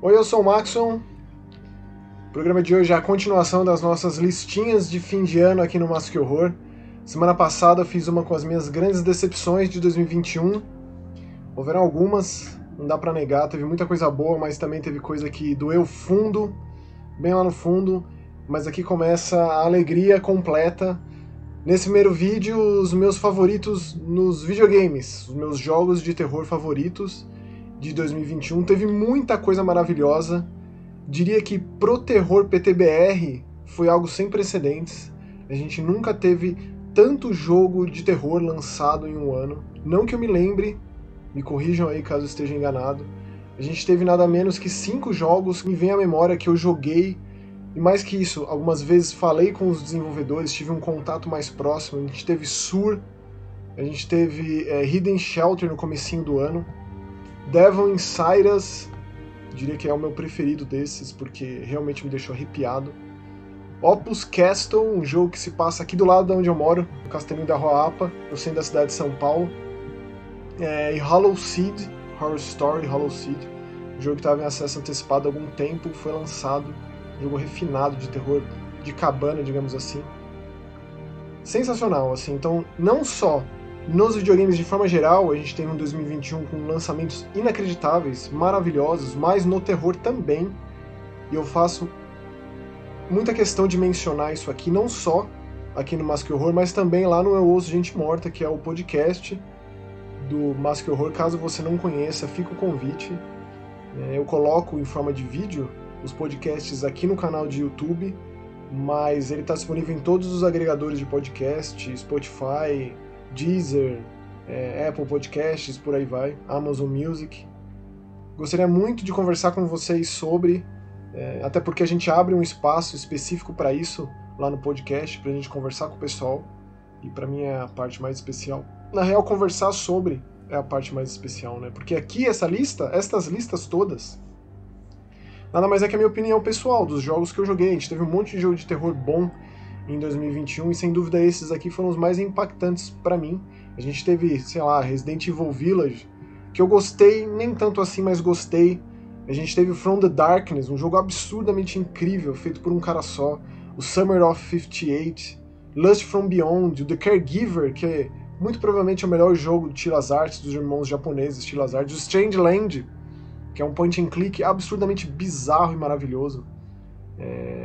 Oi, eu sou o Maxon. O programa de hoje é a continuação das nossas listinhas de fim de ano aqui no Mas Que Horror. Semana passada eu fiz uma com as minhas grandes decepções de 2021. Houveram algumas, não dá pra negar, teve muita coisa boa, mas também teve coisa que doeu fundo, bem lá no fundo. Mas aqui começa a alegria completa. Nesse primeiro vídeo, os meus favoritos nos videogames, os meus jogos de terror favoritos de 2021. Teve muita coisa maravilhosa. Diria que pro terror PTBR foi algo sem precedentes. A gente nunca teve tanto jogo de terror lançado em um ano. Não que eu me lembre, me corrijam aí caso eu esteja enganado. A gente teve nada menos que 5 jogos que me vem à memória que eu joguei. E mais que isso, algumas vezes falei com os desenvolvedores, tive um contato mais próximo. A gente teve Sur, a gente teve Hidden Shelter no comecinho do ano, Devil Inside Us, diria que é o meu preferido desses, porque realmente me deixou arrepiado. Opus Castle, um jogo que se passa aqui do lado de onde eu moro, no Castelinho da Rua Apa, no centro da cidade de São Paulo. E Hollow Seed, Horror Story Hollow Seed, um jogo que estava em acesso antecipado há algum tempo, foi lançado. Jogo refinado de terror de cabana, digamos assim. Sensacional, assim. Então, não só nos videogames de forma geral, a gente tem um 2021 com lançamentos inacreditáveis, maravilhosos, mas no terror também. E eu faço muita questão de mencionar isso aqui, não só aqui no Mas Que Horror, mas também lá no Eu Ouço Gente Morta, que é o podcast do Mas Que Horror. Caso você não conheça, fica o convite. Eu coloco em forma de vídeo os podcasts aqui no canal de YouTube, mas ele está disponível em todos os agregadores de podcast, Spotify, Deezer, Apple Podcasts, por aí vai, Amazon Music. Gostaria muito de conversar com vocês sobre, até porque a gente abre um espaço específico para isso lá no podcast, para a gente conversar com o pessoal, e para mim é a parte mais especial. Na real, conversar sobre é a parte mais especial, né? Porque aqui estas listas todas, nada mais é que a minha opinião pessoal dos jogos que eu joguei. A gente teve um monte de jogo de terror bom em 2021 e sem dúvida esses aqui foram os mais impactantes pra mim. A gente teve, sei lá, Resident Evil Village, que eu gostei, nem tanto assim, mas gostei. A gente teve From the Darkness, um jogo absurdamente incrível, feito por um cara só. O Summer of 58, Lust from Beyond, o The Caregiver, que é muito provavelmente o melhor jogo de tiro às artes dos irmãos japoneses, tiro às artes. O Strange Land, que é um point and click absurdamente bizarro e maravilhoso.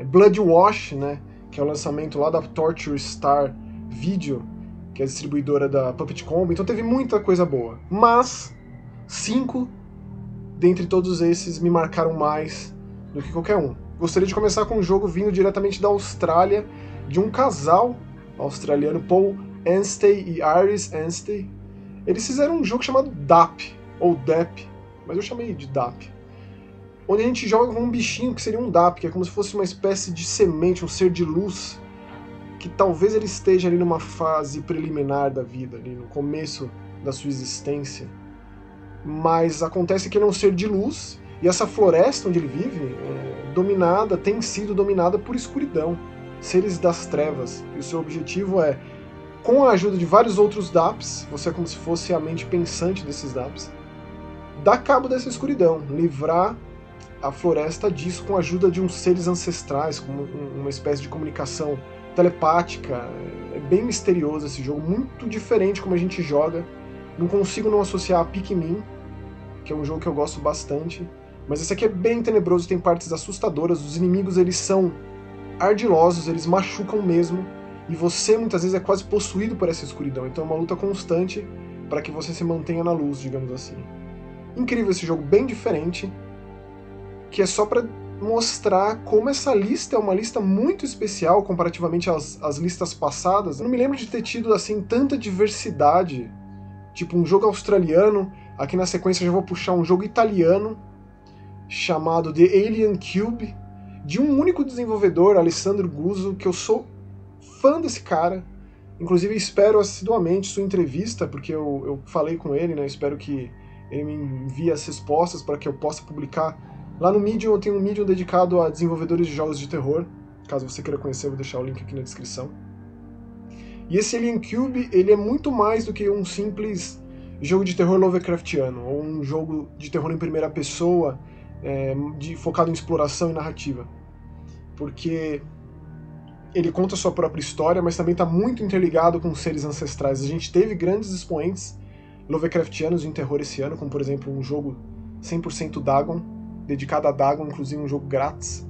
Blood Wash, né, que é o lançamento lá da Torture Star Video, que é a distribuidora da Puppet Combo. Então teve muita coisa boa. Mas 5 dentre todos esses me marcaram mais do que qualquer um. Gostaria de começar com um jogo vindo diretamente da Austrália, de um casal australiano, Paul Anstey e Iris Anstey. Eles fizeram um jogo chamado DAP, ou DEP, mas eu chamei de DAP, onde a gente joga com um bichinho que seria um DAP, que é como se fosse uma espécie de semente, um ser de luz, que talvez ele esteja ali numa fase preliminar da vida, ali no começo da sua existência. Mas acontece que ele é um ser de luz, e essa floresta onde ele vive tem sido dominada por escuridão, seres das trevas, e o seu objetivo é, com a ajuda de vários outros DAPs, você é como se fosse a mente pensante desses DAPs, dar cabo dessa escuridão, livrar a floresta disso com a ajuda de uns seres ancestrais, com uma espécie de comunicação telepática. É bem misterioso esse jogo, muito diferente como a gente joga. Não consigo não associar a Pikmin, que é um jogo que eu gosto bastante, mas esse aqui é bem tenebroso, tem partes assustadoras. Os inimigos, eles são ardilosos, eles machucam mesmo, e você muitas vezes é quase possuído por essa escuridão, então é uma luta constante para que você se mantenha na luz, digamos assim. Incrível esse jogo, bem diferente, que é só para mostrar como essa lista é uma lista muito especial comparativamente às listas passadas. Eu não me lembro de ter tido assim tanta diversidade, tipo um jogo australiano, aqui na sequência eu já vou puxar um jogo italiano chamado The Alien Cube, de um único desenvolvedor, Alessandro Guzzo, que eu sou fã desse cara. Inclusive espero assiduamente sua entrevista, porque eu falei com ele, né? Espero que ele me envie as respostas para que eu possa publicar. Lá no Medium eu tenho um Medium dedicado a desenvolvedores de jogos de terror. Caso você queira conhecer, eu vou deixar o link aqui na descrição. E esse Alien Cube, ele é muito mais do que um simples jogo de terror Lovecraftiano, ou um jogo de terror em primeira pessoa, focado em exploração e narrativa. Porque ele conta a sua própria história, mas também está muito interligado com seres ancestrais. A gente teve grandes expoentes Lovecraftianos em terror esse ano, como por exemplo um jogo 100% Dagon, dedicado a Dagon, inclusive um jogo grátis.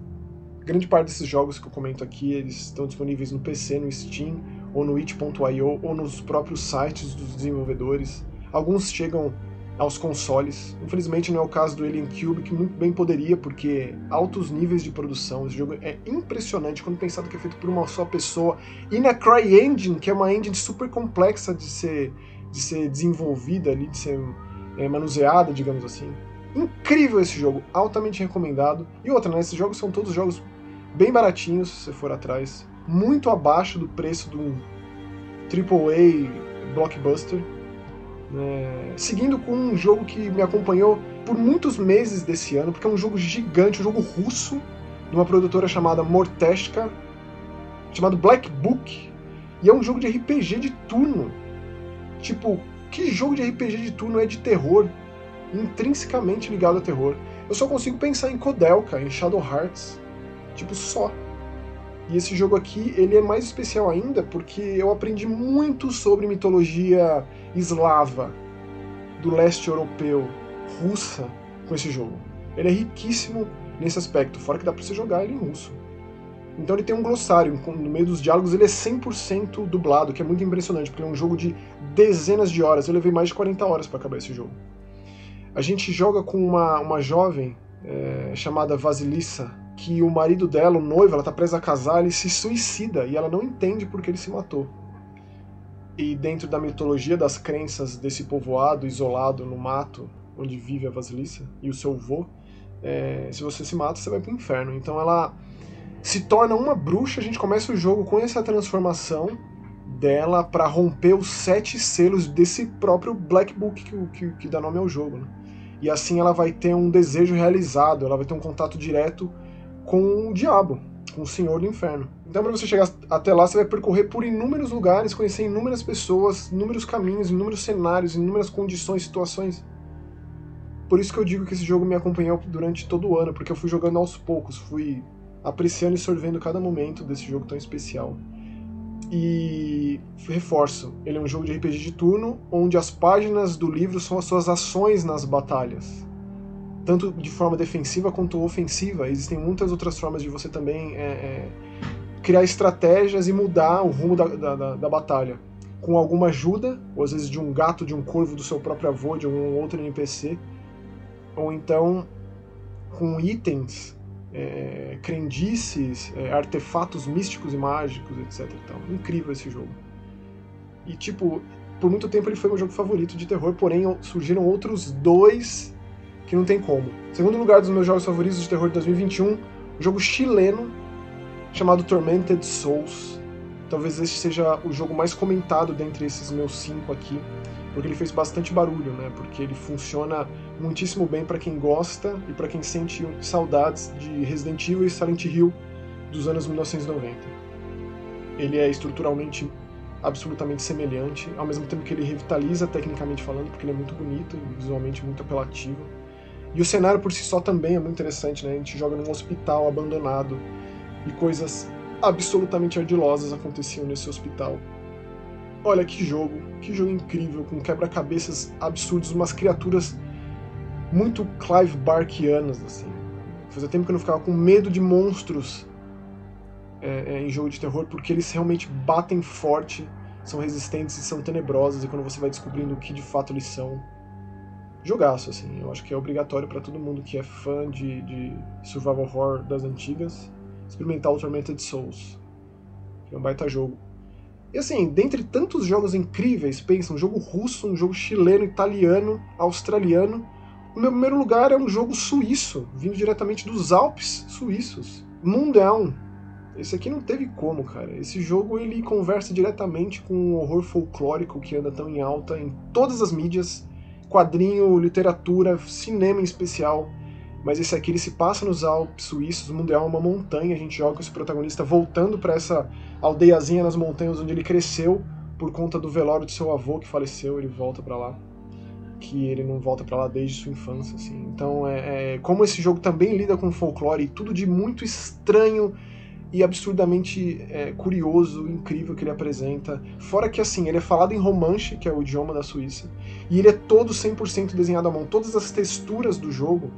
Grande parte desses jogos que eu comento aqui, eles estão disponíveis no PC, no Steam, ou no itch.io, ou nos próprios sites dos desenvolvedores. Alguns chegam aos consoles. Infelizmente não é o caso do Alien Cube, que muito bem poderia, porque altos níveis de produção. Esse jogo é impressionante quando pensado que é feito por uma só pessoa. E na CryEngine, que é uma engine super complexa de ser desenvolvida ali, de ser manuseada, digamos assim. Incrível esse jogo, altamente recomendado. E outra, né, esses jogos são todos jogos bem baratinhos, se você for atrás. Muito abaixo do preço de um AAA blockbuster. Seguindo com um jogo que me acompanhou por muitos meses desse ano, porque é um jogo gigante, um jogo russo, de uma produtora chamada Morteshka, chamado Black Book, e é um jogo de RPG de turno. Tipo, que jogo de RPG de turno é de terror, intrinsecamente ligado a terror? Eu só consigo pensar em Koudelka, em Shadow Hearts, tipo, só. E esse jogo aqui, ele é mais especial ainda porque eu aprendi muito sobre mitologia eslava, do leste europeu, russa, com esse jogo. Ele é riquíssimo nesse aspecto, fora que dá pra você jogar ele em russo. Então ele tem um glossário, no meio dos diálogos ele é 100% dublado, que é muito impressionante, porque é um jogo de dezenas de horas. Eu levei mais de 40 horas para acabar esse jogo. A gente joga com uma jovem chamada Vasilissa, que o marido dela, o noivo, ela tá presa a casar, ele se suicida e ela não entende por que ele se matou. E dentro da mitologia, das crenças desse povoado isolado no mato, onde vive a Vasilissa e o seu vô, se você se mata, você vai pro inferno. Então ela se torna uma bruxa, a gente começa o jogo com essa transformação dela para romper os 7 selos desse próprio Black Book que dá nome ao jogo, né? E assim ela vai ter um desejo realizado, ela vai ter um contato direto com o diabo, com o Senhor do Inferno. Então para você chegar até lá, você vai percorrer por inúmeros lugares, conhecer inúmeras pessoas, inúmeros caminhos, inúmeros cenários, inúmeras condições, situações. Por isso que eu digo que esse jogo me acompanhou durante todo o ano, porque eu fui jogando aos poucos, fui apreciando e sorvendo cada momento desse jogo tão especial. E reforço, ele é um jogo de RPG de turno, onde as páginas do livro são as suas ações nas batalhas. Tanto de forma defensiva quanto ofensiva. Existem muitas outras formas de você também criar estratégias e mudar o rumo da batalha. Com alguma ajuda, ou às vezes de um gato, de um corvo, do seu próprio avô, de algum outro NPC. Ou então com itens, crendices, artefatos místicos e mágicos, etc. Então, incrível esse jogo. E tipo, por muito tempo ele foi meu jogo favorito de terror, porém surgiram outros 2 que não tem como. Segundo lugar dos meus jogos favoritos de terror de 2021, um jogo chileno chamado Tormented Souls. Talvez este seja o jogo mais comentado dentre esses meus 5 aqui, porque ele fez bastante barulho, né? Porque ele funciona muitíssimo bem para quem gosta e para quem sente saudades de Resident Evil e Silent Hill dos anos 1990. Ele é estruturalmente absolutamente semelhante, ao mesmo tempo que ele revitaliza tecnicamente falando, porque ele é muito bonito e visualmente muito apelativo. E o cenário por si só também é muito interessante, né? A gente joga num hospital abandonado e coisas absolutamente ardilosas aconteciam nesse hospital. Olha que jogo incrível, com quebra-cabeças absurdos, umas criaturas muito Clive Barkianas, assim. Fazia tempo que eu não ficava com medo de monstros em jogo de terror, porque eles realmente batem forte, são resistentes e são tenebrosos, e quando você vai descobrindo o que de fato eles são, jogaço, assim. Eu acho que é obrigatório para todo mundo que é fã de survival horror das antigas experimentar o Tormented Souls, que é um baita jogo. E assim, dentre tantos jogos incríveis, pensa, um jogo russo, um jogo chileno, italiano, australiano, o meu primeiro lugar é um jogo suíço, vindo diretamente dos Alpes suíços, Moondown. Esse aqui não teve como, cara. Esse jogo ele conversa diretamente com o horror folclórico que anda tão em alta em todas as mídias, quadrinho, literatura, cinema em especial. Mas esse aqui ele se passa nos Alpes suíços, o Moondown é uma montanha, a gente joga com esse protagonista voltando para essa aldeiazinha nas montanhas onde ele cresceu por conta do velório de seu avô que faleceu, ele volta para lá. que ele não volta pra lá desde sua infância, assim. Então, como esse jogo também lida com folclore e tudo de muito estranho e absurdamente curioso, incrível que ele apresenta. Fora que, assim, ele é falado em romanche, que é o idioma da Suíça, e ele é todo 100% desenhado à mão. Todas as texturas do jogo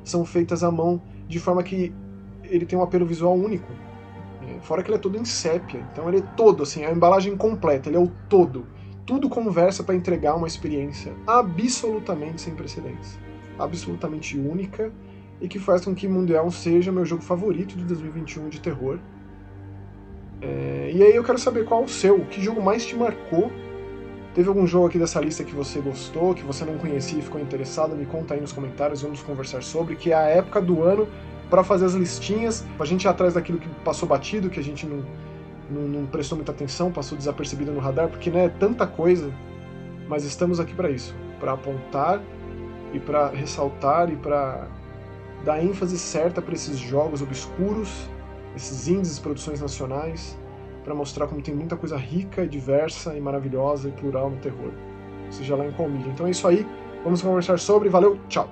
são feitas à mão, de forma que ele tem um apelo visual único. Fora que ele é todo em sépia, então ele é todo, assim, a embalagem completa, ele é o todo. Tudo conversa para entregar uma experiência absolutamente sem precedentes, absolutamente única, e que faz com que Mundial seja meu jogo favorito de 2021 de terror. E aí eu quero saber qual o seu, que jogo mais te marcou. Teve algum jogo aqui dessa lista que você gostou, que você não conhecia e ficou interessado? Me conta aí nos comentários, vamos conversar sobre, que é a época do ano para fazer as listinhas, pra gente ir atrás daquilo que passou batido, que a gente não prestou muita atenção, passou desapercebido no radar, porque é tanta coisa, mas estamos aqui para isso, para apontar e para ressaltar e para dar ênfase certa para esses jogos obscuros, esses indies, produções nacionais, para mostrar como tem muita coisa rica, diversa e maravilhosa e plural no terror, seja lá em qual mídia. Então é isso aí, vamos conversar sobre, valeu, tchau!